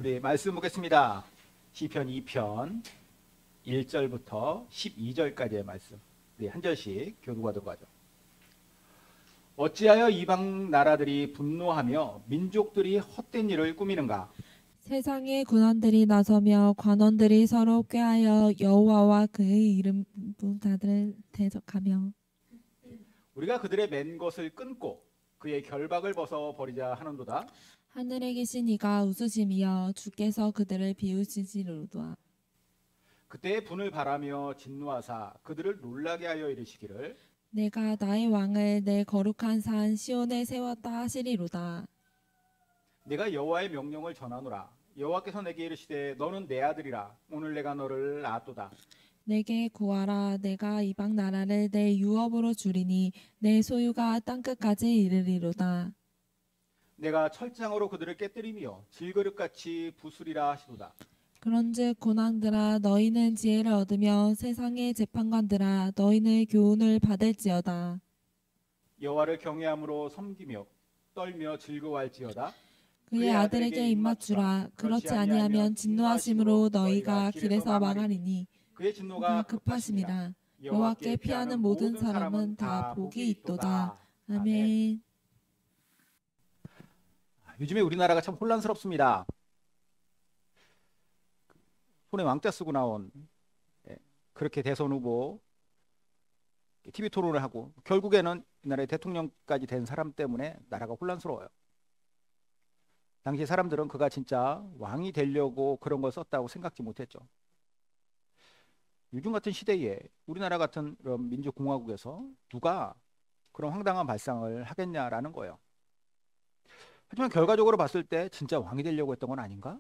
우리 말씀 보겠습니다. 시편 2편 1절부터 12절까지의 말씀. 우리 한 절씩 교독하도록 하죠. 어찌하여 이방 나라들이 분노하며 민족들이 헛된 일을 꾸미는가? 세상의 군원들이 나서며 관원들이 서로 꾀하여 여호와와 그의 이름 부자들을 대적하며 우리가 그들의 맨 것을 끊고 그의 결박을 벗어 버리자 하는도다. 하늘에 계신 이가 웃으시며 주께서 그들을 비우시리로다. 그때 분을 바라며 진노하사 그들을 놀라게 하여 이르시기를 내가 나의 왕을 내 거룩한 산 시온에 세웠다 하시리로다. 내가 여호와의 명령을 전하노라. 여호와께서 내게 이르시되 너는 내 아들이라. 오늘 내가 너를 낳았도다. 내게 구하라. 내가 이방 나라를 내 유업으로 주리니 내 소유가 땅끝까지 이르리로다. 내가 철장으로 그들을 깨뜨리며 질그릇같이 부수리라 하시도다. 그런즉 고난들아 너희는 지혜를 얻으며 세상의 재판관들아 너희는 교훈을 받을지어다. 여호와를 경외함으로 섬기며 떨며 즐거워할지어다. 그의 아들에게 입맞추라. 그렇지 아니하면 진노하심으로 너희가 길에서 망하리니 그의 진노가 그가 급하심이라. 여호와께 피하는 모든 사람은 다 복이 있도다. 아멘. 요즘에 우리나라가 참 혼란스럽습니다. 손에 왕자 쓰고 나온 그렇게 대선 후보 TV 토론을 하고 결국에는 이 나라의 대통령까지 된 사람 때문에 나라가 혼란스러워요. 당시 사람들은 그가 진짜 왕이 되려고 그런 걸 썼다고 생각지 못했죠. 요즘 같은 시대에 우리나라 같은 이런 민주공화국에서 누가 그런 황당한 발상을 하겠냐라는 거예요. 하지만 결과적으로 봤을 때 진짜 왕이 되려고 했던 건 아닌가?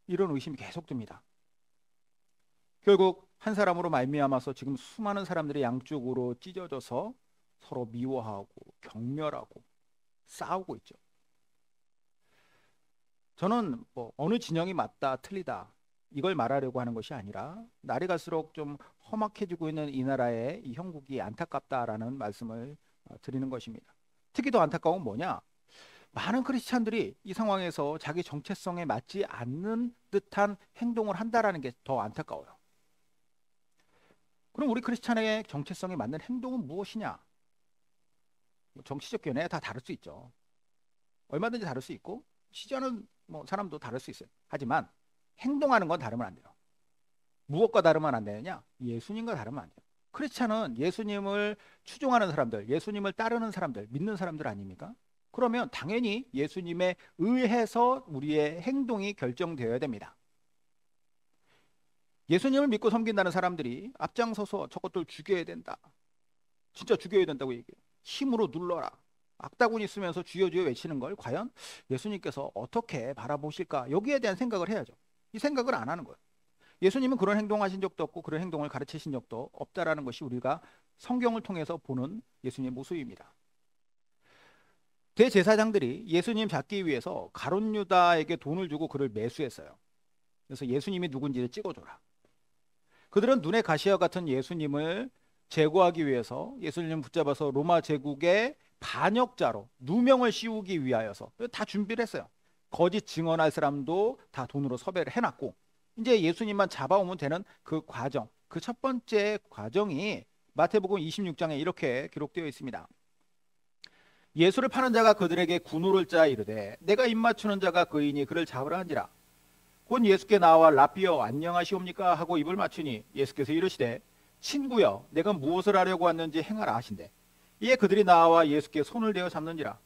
이런 의심이 계속 듭니다. 결국 한 사람으로 말미암아서 지금 수많은 사람들이 양쪽으로 찢어져서 서로 미워하고 경멸하고 싸우고 있죠. 저는 뭐 어느 진영이 맞다 틀리다 이걸 말하려고 하는 것이 아니라 날이 갈수록 좀 험악해지고 있는 이 나라의 이 형국이 안타깝다라는 말씀을 드리는 것입니다. 특히 더 안타까운 건 뭐냐? 많은 크리스찬들이 이 상황에서 자기 정체성에 맞지 않는 듯한 행동을 한다라는 게 더 안타까워요. 그럼 우리 크리스찬의 정체성에 맞는 행동은 무엇이냐? 정치적 견해야 다 다를 수 있죠. 얼마든지 다를 수 있고 시전은 뭐 사람도 다를 수 있어요. 하지만 행동하는 건 다르면 안 돼요. 무엇과 다르면 안 되느냐? 예수님과 다르면 안 돼요. 크리스찬은 예수님을 추종하는 사람들, 예수님을 따르는 사람들, 믿는 사람들 아닙니까? 그러면 당연히 예수님에 의해서 우리의 행동이 결정되어야 됩니다. 예수님을 믿고 섬긴다는 사람들이 앞장서서 저것들 죽여야 된다. 진짜 죽여야 된다고 얘기해요. 힘으로 눌러라. 악다구니 쓰면서 주여 주여 외치는 걸 과연 예수님께서 어떻게 바라보실까? 여기에 대한 생각을 해야죠. 이 생각을 안 하는 거예요. 예수님은 그런 행동하신 적도 없고 그런 행동을 가르치신 적도 없다라는 것이 우리가 성경을 통해서 보는 예수님의 모습입니다. 대제사장들이 예수님 잡기 위해서 가룟 유다에게 돈을 주고 그를 매수했어요. 그래서 예수님이 누군지를 찍어줘라. 그들은 눈에 가시와 같은 예수님을 제거하기 위해서 예수님을 붙잡아서 로마 제국의 반역자로 누명을 씌우기 위하여서 다 준비를 했어요. 거짓 증언할 사람도 다 돈으로 섭외를 해놨고 이제 예수님만 잡아오면 되는 그 과정, 그 첫 번째 과정이 마태복음 26장에 이렇게 기록되어 있습니다. 예수를 파는 자가 그들에게 군호를 짜 이르되 내가 입맞추는 자가 그이니 그를 잡으라 한지라. 곧 예수께 나와 라삐어 안녕하시옵니까 하고 입을 맞추니 예수께서 이르시되 친구여 내가 무엇을 하려고 왔는지 행하라 하신대. 이에 그들이 나와 예수께 손을 대어 잡는지라.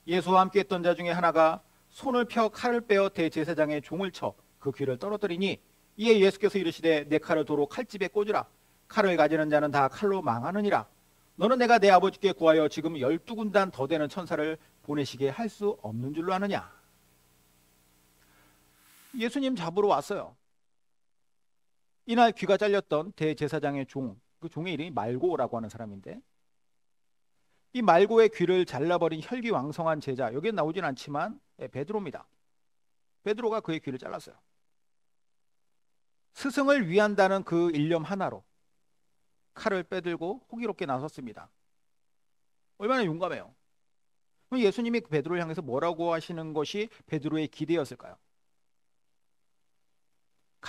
예수와 함께 했던 자 중에 하나가 손을 펴 칼을 빼어 대제사장의 종을 쳐 그 귀를 떨어뜨리니 이에 예수께서 이르시되 내 칼을 도로 칼집에 꽂으라. 칼을 가지는 자는 다 칼로 망하느니라. 너는 내가 내 아버지께 구하여 지금 12군단 더 되는 천사를 보내시게 할 수 없는 줄로 아느냐. 예수님 잡으러 왔어요. 이날 귀가 잘렸던 대제사장의 종, 그 종의 이름이 말고라고 하는 사람인데 이 말고의 귀를 잘라버린 혈기왕성한 제자, 여기에 나오진 않지만 베드로입니다. 베드로가 그의 귀를 잘랐어요. 스승을 위한다는 그 일념 하나로 칼을 빼들고 호기롭게 나섰습니다. 얼마나 용감해요. 예수님이 베드로를 향해서 뭐라고 하시는 것이 베드로의 기대였을까요?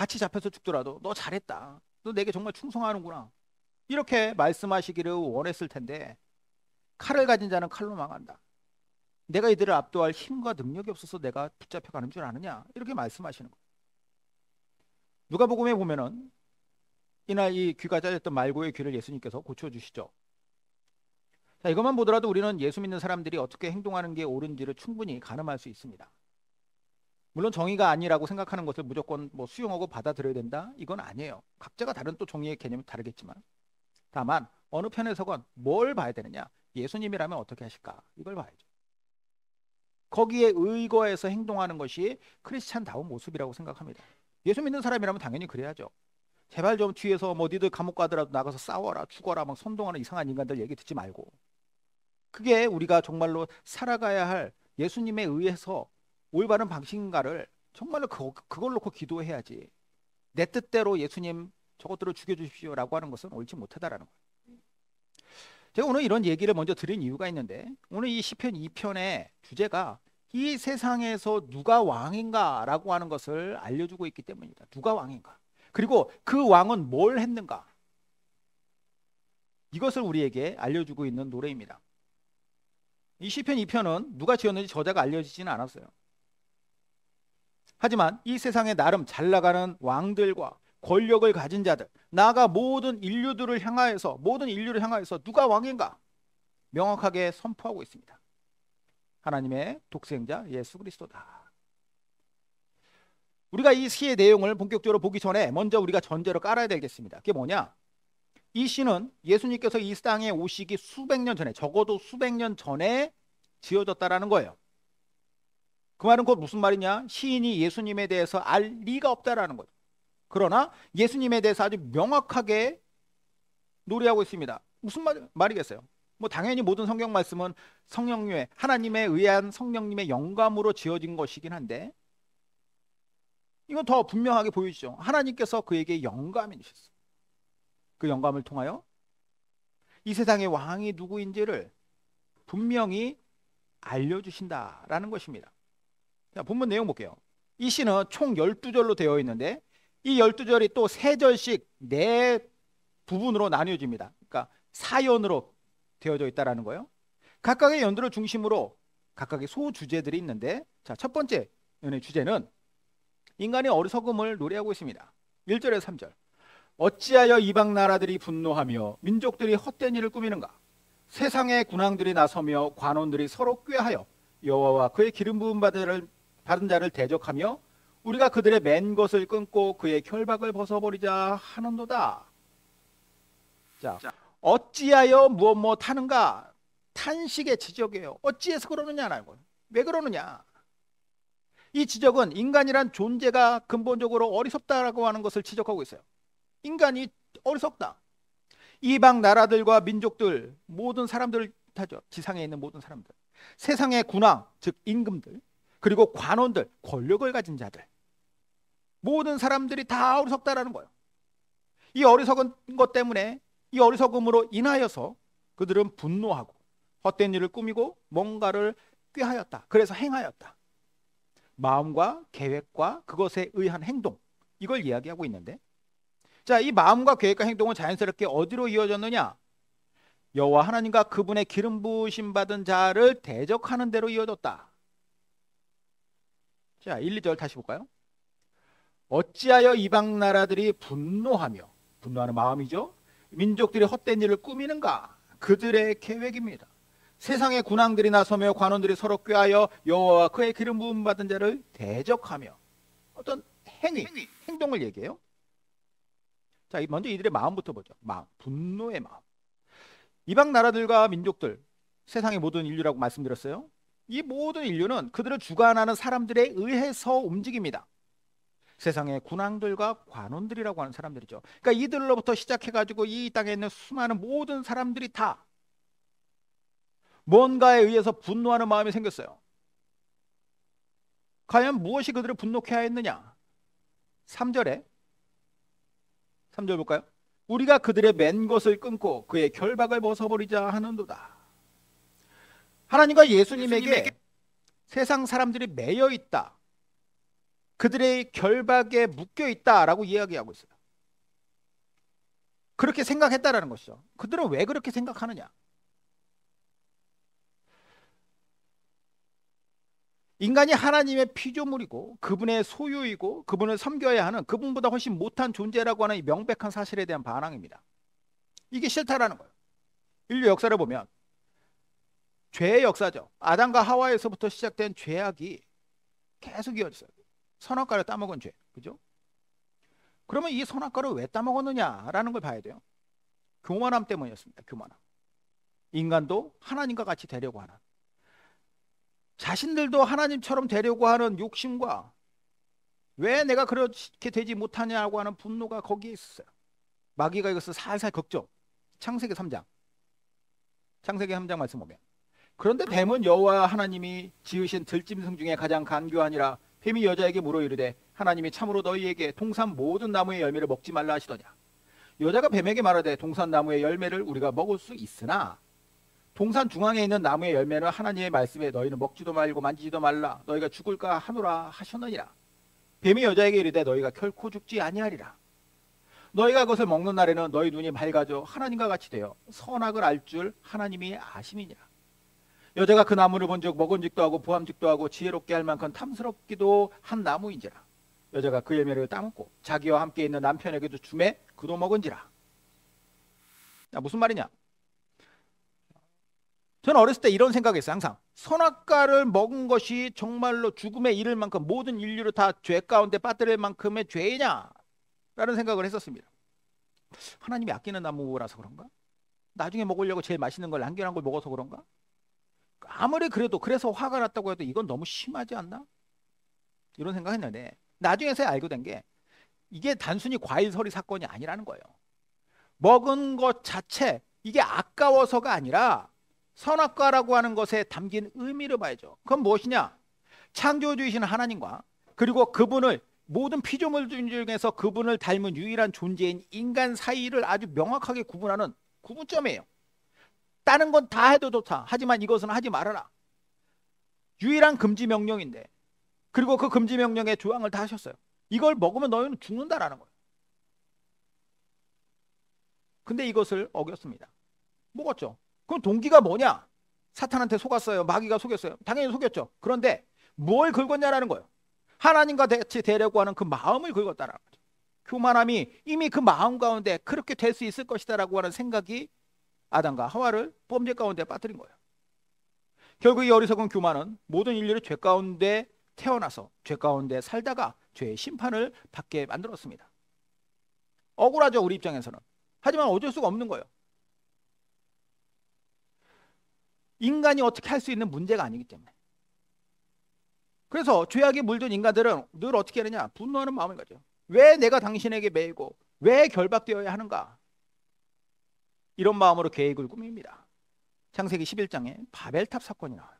같이 잡혀서 죽더라도 너 잘했다. 너 내게 정말 충성하는구나. 이렇게 말씀하시기를 원했을 텐데 칼을 가진 자는 칼로 망한다. 내가 이들을 압도할 힘과 능력이 없어서 내가 붙잡혀가는 줄 아느냐? 이렇게 말씀하시는 거예요. 누가복음에 보면은 이날 이 귀가 잘렸던 말고의 귀를 예수님께서 고쳐주시죠. 자, 이것만 보더라도 우리는 예수 믿는 사람들이 어떻게 행동하는 게 옳은지를 충분히 가늠할 수 있습니다. 물론 정의가 아니라고 생각하는 것을 무조건 뭐 수용하고 받아들여야 된다? 이건 아니에요. 각자가 다른 또 정의의 개념이 다르겠지만 다만 어느 편에서건 뭘 봐야 되느냐? 예수님이라면 어떻게 하실까? 이걸 봐야죠. 거기에 의거해서 행동하는 것이 크리스찬다운 모습이라고 생각합니다. 예수 믿는 사람이라면 당연히 그래야죠. 제발 좀 뒤에서 뭐 니들 감옥 가더라도 나가서 싸워라 죽어라 막 선동하는 이상한 인간들 얘기 듣지 말고, 그게 우리가 정말로 살아가야 할 예수님에 의해서 올바른 방식인가를 정말로 그걸 놓고 기도해야지 내 뜻대로 예수님 저것들을 죽여주십시오라고 하는 것은 옳지 못하다라는 거예요. 제가 오늘 이런 얘기를 먼저 드린 이유가 있는데, 오늘 이 시편 2편의 주제가 이 세상에서 누가 왕인가라고 하는 것을 알려주고 있기 때문입니다. 누가 왕인가, 그리고 그 왕은 뭘 했는가, 이것을 우리에게 알려주고 있는 노래입니다. 이 시편 2편은 누가 지었는지 저자가 알려지지는 않았어요. 하지만 이 세상에 나름 잘 나가는 왕들과 권력을 가진 자들, 나아가 모든 인류를 향하여서 누가 왕인가 명확하게 선포하고 있습니다. 하나님의 독생자 예수 그리스도다. 우리가 이 시의 내용을 본격적으로 보기 전에 먼저 우리가 전제로 깔아야 되겠습니다. 그게 뭐냐? 이 시는 예수님께서 이 땅에 오시기 수백 년 전에, 적어도 수백 년 전에 지어졌다라는 거예요. 그 말은 곧 무슨 말이냐? 시인이 예수님에 대해서 알 리가 없다라는 거죠. 그러나 예수님에 대해서 아주 명확하게 노래하고 있습니다. 무슨 말이겠어요? 뭐 당연히 모든 성경 말씀은 성령님의, 하나님에 의한 성령님의 영감으로 지어진 것이긴 한데, 이건 더 분명하게 보여주죠. 하나님께서 그에게 영감이 주셨어요. 그 영감을 통하여 이 세상의 왕이 누구인지를 분명히 알려주신다라는 것입니다. 자, 본문 내용 볼게요. 이 시는 총 12절로 되어 있는데 이 12절이 또 3절씩 4부분으로 나뉘어집니다. 그러니까 4연으로 되어져 있다라는 거예요. 각각의 연들을 중심으로 각각의 소주제들이 있는데, 자, 첫 번째 연의 주제는 인간의 어리석음을 노래하고 있습니다. 1절에서 3절. 어찌하여 이방 나라들이 분노하며 민족들이 헛된 일을 꾸미는가? 세상의 군왕들이 나서며 관원들이 서로 꾀하여 여호와와 그의 기름 부음 받은 자를 대적하며 우리가 그들의 맨 것을 끊고 그의 결박을 벗어버리자 하는도다. 자, 어찌하여 무엇 하는가? 탄식의 지적이에요. 어찌해서 그러느냐라는 거예요. 왜 그러느냐? 이 지적은 인간이란 존재가 근본적으로 어리석다라고 하는 것을 지적하고 있어요. 인간이 어리석다. 이방 나라들과 민족들, 모든 사람들을 타죠. 지상에 있는 모든 사람들, 세상의 군왕, 즉 임금들, 그리고 관원들, 권력을 가진 자들, 모든 사람들이 다 어리석다라는 거예요. 이 어리석은 것 때문에, 이 어리석음으로 인하여서 그들은 분노하고 헛된 일을 꾸미고 뭔가를 꾀하였다. 그래서 행하였다. 마음과 계획과 그것에 의한 행동, 이걸 이야기하고 있는데, 자, 이 마음과 계획과 행동은 자연스럽게 어디로 이어졌느냐? 여호와 하나님과 그분의 기름 부으심 받은 자를 대적하는 대로 이어졌다. 자, 1, 2절 다시 볼까요? 어찌하여 이방 나라들이 분노하며, 분노하는 마음이죠. 민족들이 헛된 일을 꾸미는가? 그들의 계획입니다. 세상의 군왕들이 나서며 관원들이 서로 꾀하여 여호와와 그의 기름 부음 받은 자를 대적하며, 어떤 행동을 얘기해요. 자, 먼저 이들의 마음부터 보죠. 마음, 분노의 마음. 이방 나라들과 민족들, 세상의 모든 인류라고 말씀드렸어요. 이 모든 인류는 그들을 주관하는 사람들에 의해서 움직입니다. 세상의 군왕들과 관원들이라고 하는 사람들이죠. 그러니까 이들로부터 시작해가지고 이 땅에 있는 수많은 모든 사람들이 다 뭔가에 의해서 분노하는 마음이 생겼어요. 과연 무엇이 그들을 분노케 하였느냐? 3절 볼까요? 우리가 그들의 맨 것을 끊고 그의 결박을 벗어버리자 하는도다. 하나님과 예수님에게 세상 사람들이 매여 있다. 그들의 결박에 묶여 있다라고 이야기하고 있어요. 그렇게 생각했다라는 것이죠. 그들은 왜 그렇게 생각하느냐? 인간이 하나님의 피조물이고 그분의 소유이고 그분을 섬겨야 하는, 그분보다 훨씬 못한 존재라고 하는 이 명백한 사실에 대한 반항입니다. 이게 싫다라는 거예요. 인류 역사를 보면 죄의 역사죠. 아담과 하와에서부터 시작된 죄악이 계속 이어졌어요. 선악과를 따먹은 죄, 그죠? 그러면 이 선악과를 왜 따먹었느냐라는 걸 봐야 돼요. 교만함 때문이었습니다. 교만함. 인간도 하나님과 같이 되려고 하는, 자신들도 하나님처럼 되려고 하는 욕심과 왜 내가 그렇게 되지 못하냐고 하는 분노가 거기에 있었어요. 마귀가 이것을 살살 긁죠. 창세기 3장. 창세기 3장 말씀 보면, 그런데 뱀은 여호와 하나님이 지으신 들짐승 중에 가장 간교하니라. 뱀이 여자에게 물어 이르되 하나님이 참으로 너희에게 동산 모든 나무의 열매를 먹지 말라 하시더냐. 여자가 뱀에게 말하되 동산 나무의 열매를 우리가 먹을 수 있으나 동산 중앙에 있는 나무의 열매는 하나님의 말씀에 너희는 먹지도 말고 만지지도 말라 너희가 죽을까 하노라 하셨느니라. 뱀이 여자에게 이르되 너희가 결코 죽지 아니하리라. 너희가 그것을 먹는 날에는 너희 눈이 밝아져 하나님과 같이 되어 선악을 알 줄 하나님이 아심이니라. 여자가 그 나무를 본즉 먹은직도 하고 보암직도 하고 지혜롭게 할 만큼 탐스럽기도 한 나무인지라. 여자가 그 열매를 따먹고 자기와 함께 있는 남편에게도 주매 그도 먹은지라. 무슨 말이냐? 저는 어렸을 때 이런 생각했어요. 항상 선악과를 먹은 것이 정말로 죽음에 이를 만큼 모든 인류를 다 죄 가운데 빠뜨릴 만큼의 죄냐? 라는 생각을 했었습니다. 하나님이 아끼는 나무라서 그런가? 나중에 먹으려고 제일 맛있는 걸 남겨놓은 걸 먹어서 그런가? 아무리 그래도, 그래서 화가 났다고 해도 이건 너무 심하지 않나? 이런 생각했는데 나중에서야 알고 된 게 이게 단순히 과일서리 사건이 아니라는 거예요. 먹은 것 자체, 이게 아까워서가 아니라 선악과라고 하는 것에 담긴 의미를 봐야죠. 그건 무엇이냐? 창조주이신 하나님과 그리고 그분을, 모든 피조물 중에서 그분을 닮은 유일한 존재인 인간 사이를 아주 명확하게 구분하는 구분점이에요. 다른 건 다 해도 좋다. 하지만 이것은 하지 말아라. 유일한 금지 명령인데, 그리고 그 금지 명령의 조항을 다 하셨어요. 이걸 먹으면 너희는 죽는다라는 거예요. 근데 이것을 어겼습니다. 먹었죠. 그럼 동기가 뭐냐? 사탄한테 속았어요. 마귀가 속였어요. 당연히 속였죠. 그런데 뭘 긁었냐라는 거예요. 하나님과 같이 되려고 하는 그 마음을 긁었다라는 거죠. 교만함이 이미 그 마음 가운데 그렇게 될 수 있을 것이다라고 하는 생각이 아담과 하와를 범죄 가운데 빠뜨린 거예요. 결국 이 어리석은 교만은 모든 인류를 죄 가운데 태어나서 죄 가운데 살다가 죄의 심판을 받게 만들었습니다. 억울하죠, 우리 입장에서는. 하지만 어쩔 수가 없는 거예요. 인간이 어떻게 할 수 있는 문제가 아니기 때문에. 그래서 죄악에 물든 인간들은 늘 어떻게 하느냐? 분노하는 마음을 가져. 왜 내가 당신에게 매이고 왜 결박되어야 하는가? 이런 마음으로 계획을 꾸밉니다. 창세기 11장에 바벨탑 사건이 나와요.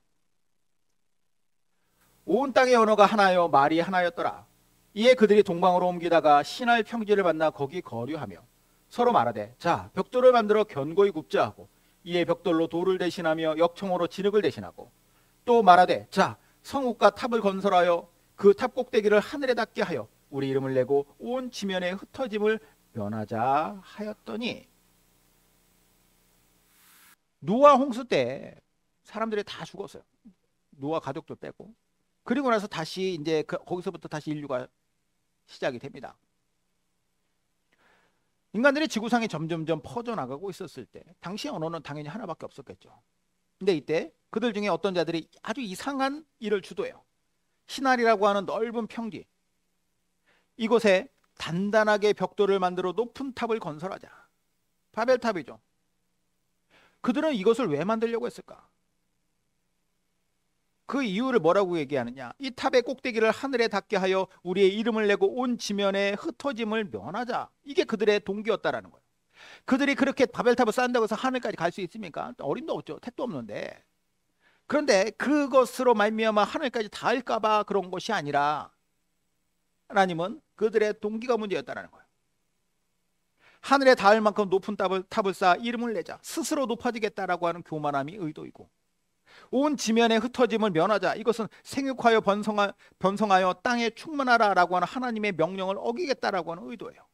온 땅의 언어가 하나요 말이 하나였더라. 이에 그들이 동방으로 옮기다가 신할 평지를 만나 거기 거류하며 서로 말하되 자 벽돌을 만들어 견고히 굽자 하고 이에 벽돌로 돌을 대신하며 역청으로 진흙을 대신하고 또 말하되 자 성읍과 탑을 건설하여 그 탑 꼭대기를 하늘에 닿게 하여 우리 이름을 내고 온 지면에 흩어짐을 면하자 하였더니, 노아 홍수 때 사람들이 다 죽었어요. 노아 가족들 빼고. 그리고 나서 다시 이제 거기서부터 다시 인류가 시작이 됩니다. 인간들이 지구상에 점점점 퍼져나가고 있었을 때 당시의 언어는 당연히 하나밖에 없었겠죠. 근데 이때 그들 중에 어떤 자들이 아주 이상한 일을 주도해요. 신할이라고 하는 넓은 평지, 이곳에 단단하게 벽돌을 만들어 높은 탑을 건설하자. 바벨탑이죠. 그들은 이것을 왜 만들려고 했을까? 그 이유를 뭐라고 얘기하느냐? 이 탑의 꼭대기를 하늘에 닿게 하여 우리의 이름을 내고 온 지면에 흩어짐을 면하자. 이게 그들의 동기였다라는 거예요. 그들이 그렇게 바벨탑을 쌓는다고 해서 하늘까지 갈 수 있습니까? 어림도 없죠. 택도 없는데. 그런데 그것으로 말미암아 하늘까지 닿을까 봐 그런 것이 아니라 하나님은 그들의 동기가 문제였다는 거예요. 하늘에 닿을 만큼 높은 탑을 쌓아 이름을 내자. 스스로 높아지겠다라고 하는 교만함이 의도이고, 온 지면에 흩어짐을 면하자. 이것은 생육하여 번성하여 땅에 충만하라라고 하는 하나님의 명령을 어기겠다라고 하는 의도예요.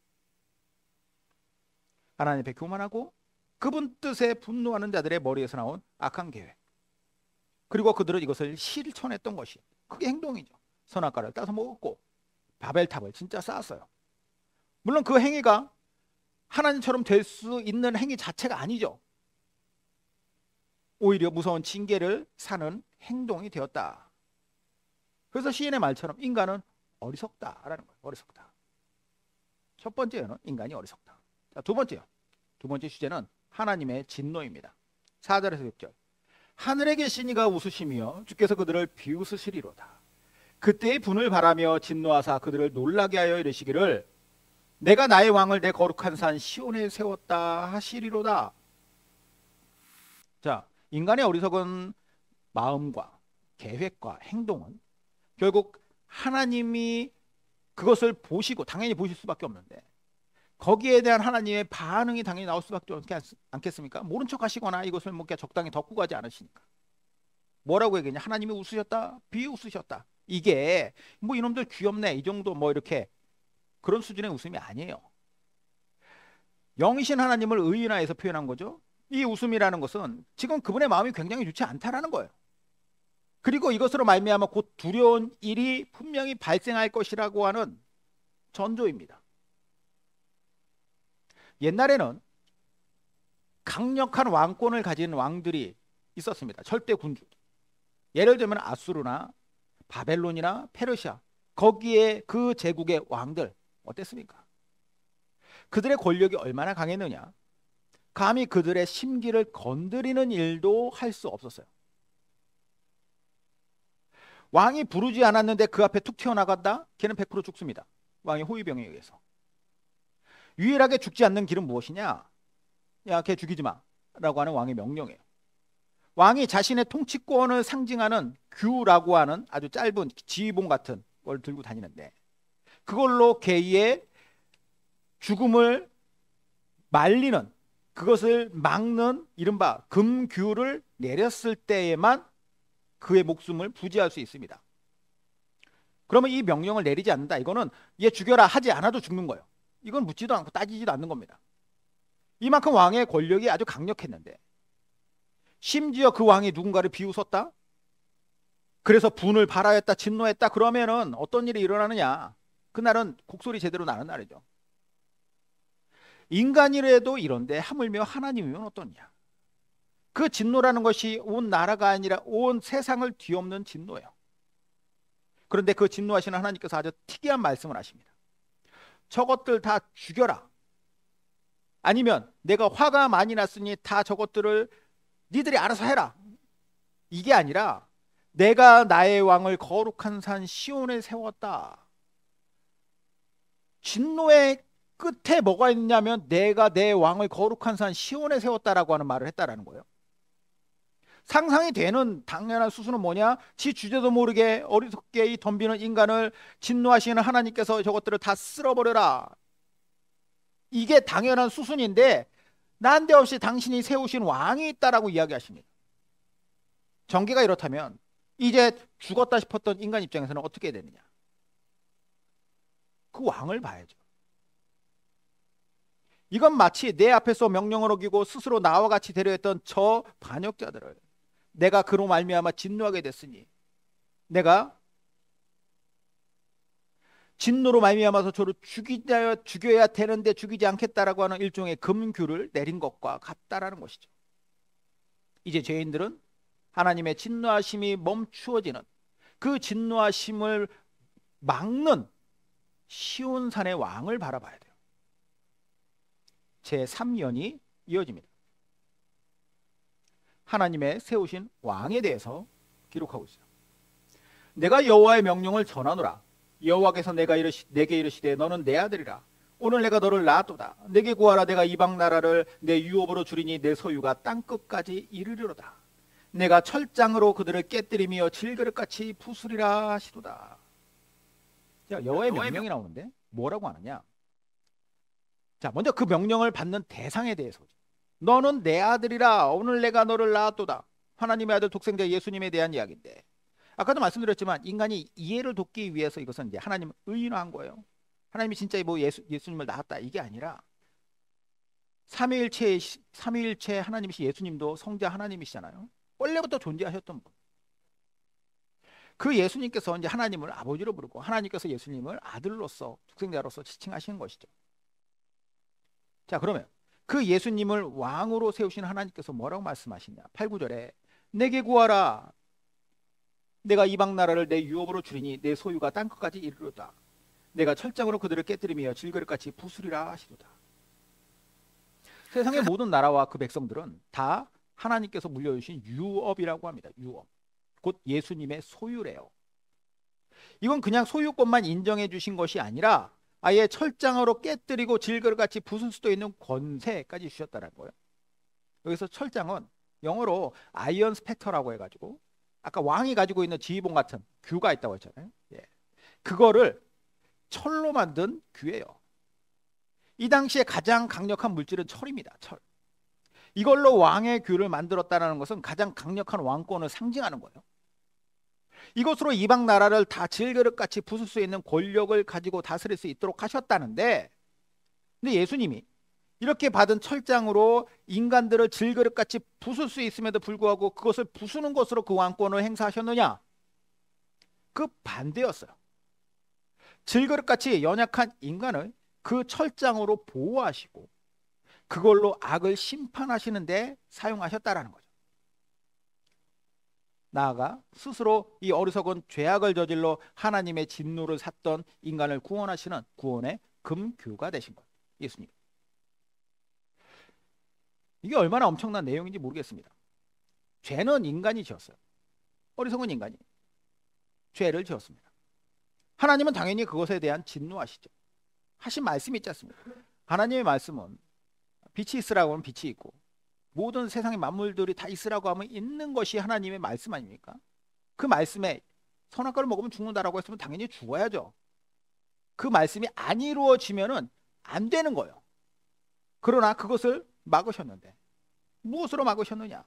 하나님 앞에 교만하고 그분 뜻에 분노하는 자들의 머리에서 나온 악한 계획. 그리고 그들은 이것을 실천했던 것이 그게 행동이죠. 선악과를 따서 먹었고 바벨탑을 진짜 쌓았어요. 물론 그 행위가 하나님처럼 될 수 있는 행위 자체가 아니죠. 오히려 무서운 징계를 사는 행동이 되었다. 그래서 시인의 말처럼 인간은 어리석다라는 거예요. 어리석다. 첫 번째는 인간이 어리석다. 자, 두 번째 주제는 하나님의 진노입니다. 4절에서 6절. 하늘에 계신 이가 웃으시며 주께서 그들을 비웃으시리로다. 그때의 분을 바라며 진노하사 그들을 놀라게 하여 이르시기를 내가 나의 왕을 내 거룩한 산 시온에 세웠다 하시리로다. 자, 인간의 어리석은 마음과 계획과 행동은 결국 하나님이 그것을 보시고 당연히 보실 수밖에 없는데 거기에 대한 하나님의 반응이 당연히 나올 수밖에 없지 않겠습니까? 모른 척 하시거나 이것을 뭐 적당히 덮고 가지 않으시니까. 뭐라고 얘기했냐? 하나님이 웃으셨다, 비웃으셨다. 이게 뭐 이놈들 귀엽네 이 정도 뭐 이렇게 그런 수준의 웃음이 아니에요. 영이신 하나님을 의인화해서 표현한 거죠. 이 웃음이라는 것은 지금 그분의 마음이 굉장히 좋지 않다라는 거예요. 그리고 이것으로 말미암아 곧 두려운 일이 분명히 발생할 것이라고 하는 전조입니다. 옛날에는 강력한 왕권을 가진 왕들이 있었습니다. 절대 군주. 예를 들면 아수르나 바벨론이나 페르시아, 거기에 그 제국의 왕들 어땠습니까? 그들의 권력이 얼마나 강했느냐? 감히 그들의 심기를 건드리는 일도 할 수 없었어요. 왕이 부르지 않았는데 그 앞에 툭 튀어나간다? 걔는 100% 죽습니다. 왕의 호위병에 의해서. 유일하게 죽지 않는 길은 무엇이냐? 야, 걔 죽이지 마 라고 하는 왕의 명령이에요. 왕이 자신의 통치권을 상징하는 규라고 하는 아주 짧은 지휘봉 같은 걸 들고 다니는데 그걸로 걔의 죽음을 말리는, 그것을 막는 이른바 금규를 내렸을 때에만 그의 목숨을 부지할 수 있습니다. 그러면 이 명령을 내리지 않는다, 이거는 얘 죽여라 하지 않아도 죽는 거예요. 이건 묻지도 않고 따지지도 않는 겁니다. 이만큼 왕의 권력이 아주 강력했는데 심지어 그 왕이 누군가를 비웃었다? 그래서 분을 발하였다, 진노했다, 그러면은 어떤 일이 일어나느냐? 그날은 곡소리 제대로 나는 날이죠. 인간이라도 이런데 하물며 하나님이면 어떠냐? 그 진노라는 것이 온 나라가 아니라 온 세상을 뒤엎는 진노예요. 그런데 그 진노하시는 하나님께서 아주 특이한 말씀을 하십니다. 저것들 다 죽여라. 아니면 내가 화가 많이 났으니 다 저것들을 니들이 알아서 해라. 이게 아니라 내가 나의 왕을 거룩한 산 시온에 세웠다. 진노의 끝에 뭐가 있냐면 내가 내 왕을 거룩한 산 시온에 세웠다라고 하는 말을 했다라는 거예요. 상상이 되는 당연한 수순은 뭐냐? 지 주제도 모르게 어리석게 이 덤비는 인간을 진노하시는 하나님께서 저것들을 다 쓸어버려라. 이게 당연한 수순인데 난데없이 당신이 세우신 왕이 있다라고 이야기하십니다. 전개가 이렇다면 이제 죽었다 싶었던 인간 입장에서는 어떻게 해야 되느냐? 그 왕을 봐야죠. 이건 마치 내 앞에서 명령을 어기고 스스로 나와 같이 대려했던 저 반역자들을 내가 그로 말미암아 진노하게 됐으니 내가 진노로 말미암아서 저를 죽여야 되는데 죽이지 않겠다라고 하는 일종의 금규를 내린 것과 같다라는 것이죠. 이제 죄인들은 하나님의 진노하심이 멈추어지는 그 진노하심을 막는 시온산의 왕을 바라봐야 돼요. 제3연이 이어집니다. 하나님의 세우신 왕에 대해서 기록하고 있어요. 내가 여호와의 명령을 전하노라. 여호와께서 내게 이르시되 너는 내 아들이라. 오늘 내가 너를 낳았도다. 내게 구하라. 내가 이방 나라를 내 유업으로 주리니 내 소유가 땅끝까지 이르리로다. 내가 철장으로 그들을 깨뜨리며 질그릇같이 부수리라 하시도다. 자, 여호와의 명령이 나오는데 뭐라고 하느냐? 자, 먼저 그 명령을 받는 대상에 대해서 너는 내 아들이라. 오늘 내가 너를 낳았도다. 하나님의 아들 독생자 예수님에 대한 이야기인데, 아까도 말씀드렸지만 인간이 이해를 돕기 위해서 이것은 이제 하나님을 의인화한 거예요. 하나님이 진짜 뭐 예수님을 낳았다 이게 아니라 삼위일체 하나님이시 예수님도 성자 하나님이시잖아요. 원래부터 존재하셨던 분. 그 예수님께서 이제 하나님을 아버지로 부르고 하나님께서 예수님을 아들로서 독생자로서 지칭하시는 것이죠. 자, 그러면 그 예수님을 왕으로 세우신 하나님께서 뭐라고 말씀하시냐? 8, 9절에 내게 구하라. 내가 이방 나라를 내 유업으로 주리니 내 소유가 땅끝까지 이르리로다. 내가 철장으로 그들을 깨뜨리며 질그릇같이 부수리라 하시도다. 세상의 모든 나라와 그 백성들은 다 하나님께서 물려주신 유업이라고 합니다. 유업. 곧 예수님의 소유래요. 이건 그냥 소유권만 인정해 주신 것이 아니라 아예 철장으로 깨뜨리고 질그릇같이 부술 수도 있는 권세까지 주셨다는 거예요. 여기서 철장은 영어로 아이언 스펙터라고 해가지고 아까 왕이 가지고 있는 지휘봉 같은 규가 있다고 했잖아요. 예. 그거를 철로 만든 규예요. 이 당시에 가장 강력한 물질은 철입니다. 철. 이걸로 왕의 규를 만들었다는 것은 가장 강력한 왕권을 상징하는 거예요. 이것으로 이방 나라를 다 질그릇같이 부술 수 있는 권력을 가지고 다스릴 수 있도록 하셨다는데, 근데 예수님이 이렇게 받은 철장으로 인간들을 질그릇같이 부술 수 있음에도 불구하고 그것을 부수는 것으로 그 왕권을 행사하셨느냐? 그 반대였어요. 질그릇같이 연약한 인간을 그 철장으로 보호하시고 그걸로 악을 심판하시는데 사용하셨다라는 거죠. 나아가 스스로 이 어리석은 죄악을 저질러 하나님의 진노를 샀던 인간을 구원하시는 구원의 금규가 되신 거예요. 예수님. 이게 얼마나 엄청난 내용인지 모르겠습니다. 죄는 인간이 지었어요. 어리석은 인간이 죄를 지었습니다. 하나님은 당연히 그것에 대한 진노하시죠. 하신 말씀이 있지 않습니까? 하나님의 말씀은 빛이 있으라고 하면 빛이 있고 모든 세상의 만물들이 다 있으라고 하면 있는 것이 하나님의 말씀 아닙니까? 그 말씀에 선악과를 먹으면 죽는다라고 했으면 당연히 죽어야죠. 그 말씀이 안 이루어지면은 안 되는 거예요. 그러나 그것을 막으셨는데 무엇으로 막으셨느냐?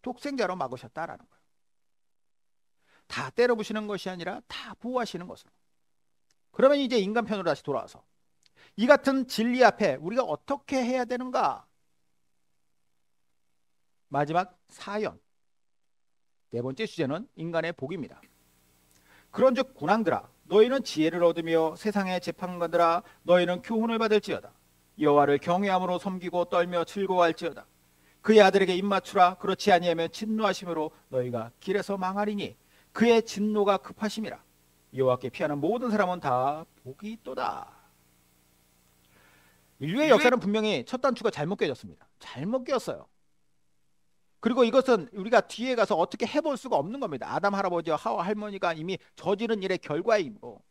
독생자로 막으셨다라는 거예요. 다 때려부시는 것이 아니라 다 보호하시는 것으로. 그러면 이제 인간편으로 다시 돌아와서 이 같은 진리 앞에 우리가 어떻게 해야 되는가? 마지막 사연, 네 번째 주제는 인간의 복입니다. 그런즉 군왕들아, 너희는 지혜를 얻으며 세상의 재판관들아, 너희는 교훈을 받을지어다. 여호와를 경외함으로 섬기고 떨며 즐거워할지어다. 그의 아들에게 입맞추라. 그렇지 아니하면 진노하심으로 너희가 길에서 망하리니 그의 진노가 급하심이라. 여호와께 피하는 모든 사람은 다 복이 있도다. 인류의 역사는 분명히 첫 단추가 잘못 껴졌습니다. 잘못 껴졌어요. 그리고 이것은 우리가 뒤에 가서 어떻게 해볼 수가 없는 겁니다. 아담 할아버지와 하와 할머니가 이미 저지른 일의 결과이고,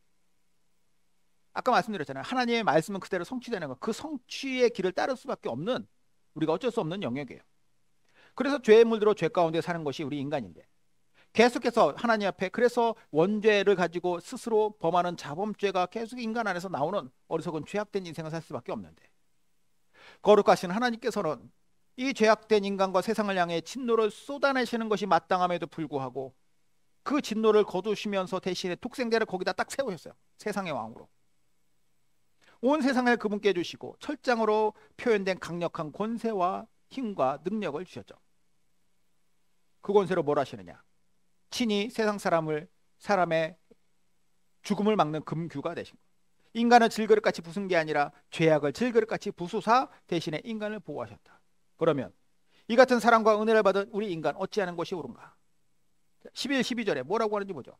아까 말씀드렸잖아요. 하나님의 말씀은 그대로 성취되는 것, 그 성취의 길을 따를 수밖에 없는, 우리가 어쩔 수 없는 영역이에요. 그래서 죄에 물들어 죄 가운데 사는 것이 우리 인간인데, 계속해서 하나님 앞에 그래서 원죄를 가지고 스스로 범하는 자범죄가 계속 인간 안에서 나오는 어리석은 죄악된 인생을 살 수밖에 없는데, 거룩하신 하나님께서는 이 죄악된 인간과 세상을 향해 진노를 쏟아내시는 것이 마땅함에도 불구하고 그 진노를 거두시면서 대신에 독생자를 거기다 딱 세우셨어요. 세상의 왕으로. 온 세상을 그분께 주시고 철장으로 표현된 강력한 권세와 힘과 능력을 주셨죠. 그 권세로 뭘 하시느냐? 친히 세상 사람의 죽음을 막는 금규가 되신 거예요. 인간을 질그릇같이 부순 게 아니라 죄악을 질그릇같이 부수사 대신에 인간을 보호하셨다. 그러면 이 같은 사랑과 은혜를 받은 우리 인간 어찌하는 것이 옳은가? 11, 12절에 뭐라고 하는지 보죠.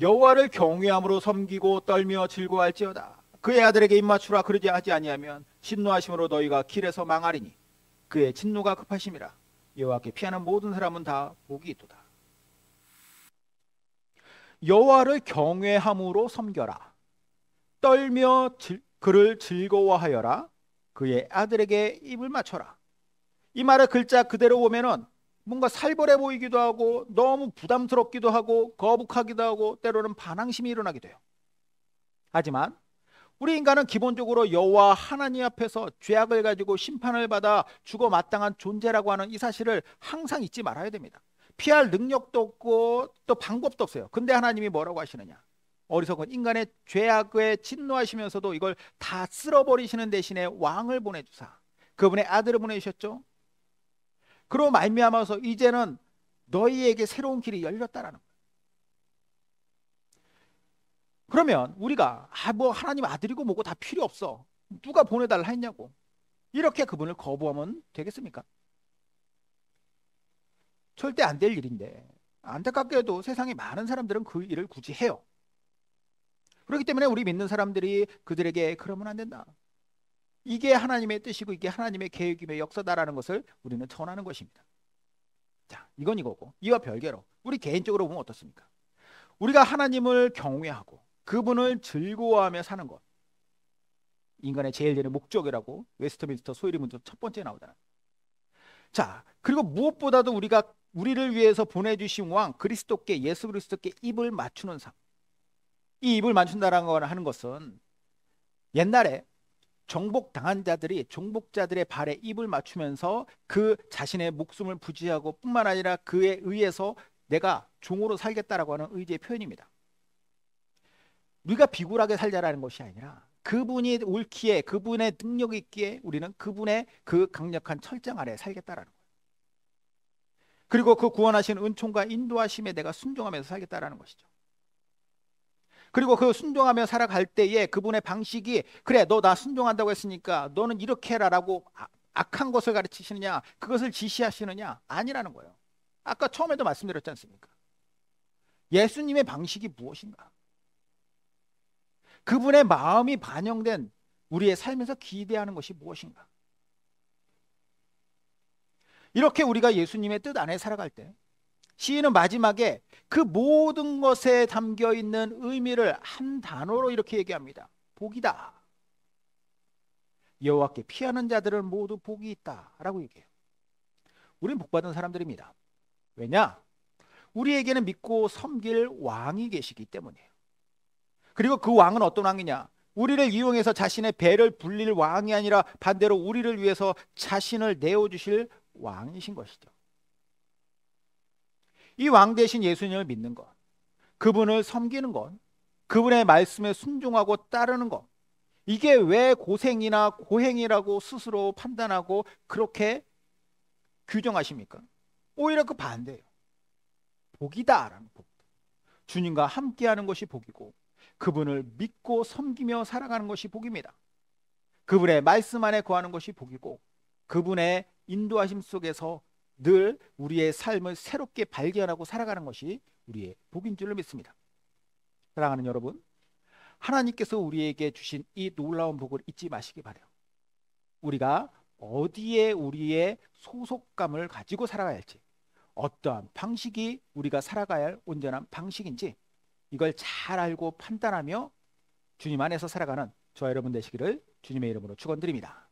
여호와를 경외함으로 섬기고 떨며 즐거워할지어다. 그의 아들에게 입맞추라. 그러지 하지 아니하면 진노하심으로 너희가 길에서 망하리니 그의 진노가 급하심이라. 여호와께 피하는 모든 사람은 다 복이 있도다. 여호와를 경외함으로 섬겨라. 떨며 그를 즐거워하여라. 그의 아들에게 입을 맞춰라. 이 말의 글자 그대로 보면은 뭔가 살벌해 보이기도 하고 너무 부담스럽기도 하고 거북하기도 하고 때로는 반항심이 일어나게 돼요. 하지만 우리 인간은 기본적으로 여호와 하나님 앞에서 죄악을 가지고 심판을 받아 죽어 마땅한 존재라고 하는 이 사실을 항상 잊지 말아야 됩니다. 피할 능력도 없고 또 방법도 없어요. 근데 하나님이 뭐라고 하시느냐? 어리석은 인간의 죄악에 진노하시면서도 이걸 다 쓸어버리시는 대신에 왕을 보내주사 그분의 아들을 보내주셨죠. 그로 말미암아서 이제는 너희에게 새로운 길이 열렸다라는 거예요. 그러면 우리가 뭐 하나님 아들이고 뭐고 다 필요 없어, 누가 보내달라 했냐고, 이렇게 그분을 거부하면 되겠습니까? 절대 안 될 일인데 안타깝게도 세상에 많은 사람들은 그 일을 굳이 해요. 그렇기 때문에 우리 믿는 사람들이 그들에게 그러면 안 된다, 이게 하나님의 뜻이고 이게 하나님의 계획이며 역사다라는 것을 우리는 전하는 것입니다. 자, 이건 이거고, 이와 별개로 우리 개인적으로 보면 어떻습니까? 우리가 하나님을 경외하고 그분을 즐거워하며 사는 것, 인간의 제일 되는 목적이라고 웨스트민스터 소위리 문서 첫 번째 나오잖아요. 자, 그리고 무엇보다도 우리를 위해서 보내주신 왕 그리스도께, 예수 그리스도께 입을 맞추는 삶, 이 입을 맞춘다라는 거 하는 것은 옛날에 정복당한 자들이 종복자들의 발에 입을 맞추면서 그 자신의 목숨을 부지하고 뿐만 아니라 그에 의해서 내가 종으로 살겠다라고 하는 의지의 표현입니다. 우리가 비굴하게 살자라는 것이 아니라 그분이 옳기에, 그분의 능력이 있기에 우리는 그분의 그 강력한 철장 아래 살겠다라는 거예요. 그리고 그 구원하신 은총과 인도하심에 내가 순종하면서 살겠다라는 것이죠. 그리고 그 순종하며 살아갈 때에 그분의 방식이, 그래 너 나 순종한다고 했으니까 너는 이렇게 해라라고 악한 것을 가르치시느냐, 그것을 지시하시느냐, 아니라는 거예요. 아까 처음에도 말씀드렸지 않습니까? 예수님의 방식이 무엇인가, 그분의 마음이 반영된 우리의 삶에서 기대하는 것이 무엇인가. 이렇게 우리가 예수님의 뜻 안에 살아갈 때 시인은 마지막에 그 모든 것에 담겨 있는 의미를 한 단어로 이렇게 얘기합니다. 복이다. 여호와께 피하는 자들은 모두 복이 있다라고 얘기해요. 우리는 복받은 사람들입니다. 왜냐? 우리에게는 믿고 섬길 왕이 계시기 때문이에요. 그리고 그 왕은 어떤 왕이냐? 우리를 이용해서 자신의 배를 불릴 왕이 아니라 반대로 우리를 위해서 자신을 내어주실 왕이신 것이죠. 이 왕 대신 예수님을 믿는 것, 그분을 섬기는 것, 그분의 말씀에 순종하고 따르는 것, 이게 왜 고생이나 고행이라고 스스로 판단하고 그렇게 규정하십니까? 오히려 그 반대예요. 복이다라는 복. 주님과 함께하는 것이 복이고 그분을 믿고 섬기며 살아가는 것이 복입니다. 그분의 말씀 안에 거하는 것이 복이고 그분의 인도하심 속에서 늘 우리의 삶을 새롭게 발견하고 살아가는 것이 우리의 복인 줄로 믿습니다. 사랑하는 여러분, 하나님께서 우리에게 주신 이 놀라운 복을 잊지 마시기 바라요. 우리가 어디에 우리의 소속감을 가지고 살아가야 할지, 어떠한 방식이 우리가 살아가야 할 온전한 방식인지 이걸 잘 알고 판단하며 주님 안에서 살아가는 저와 여러분 되시기를 주님의 이름으로 축원드립니다.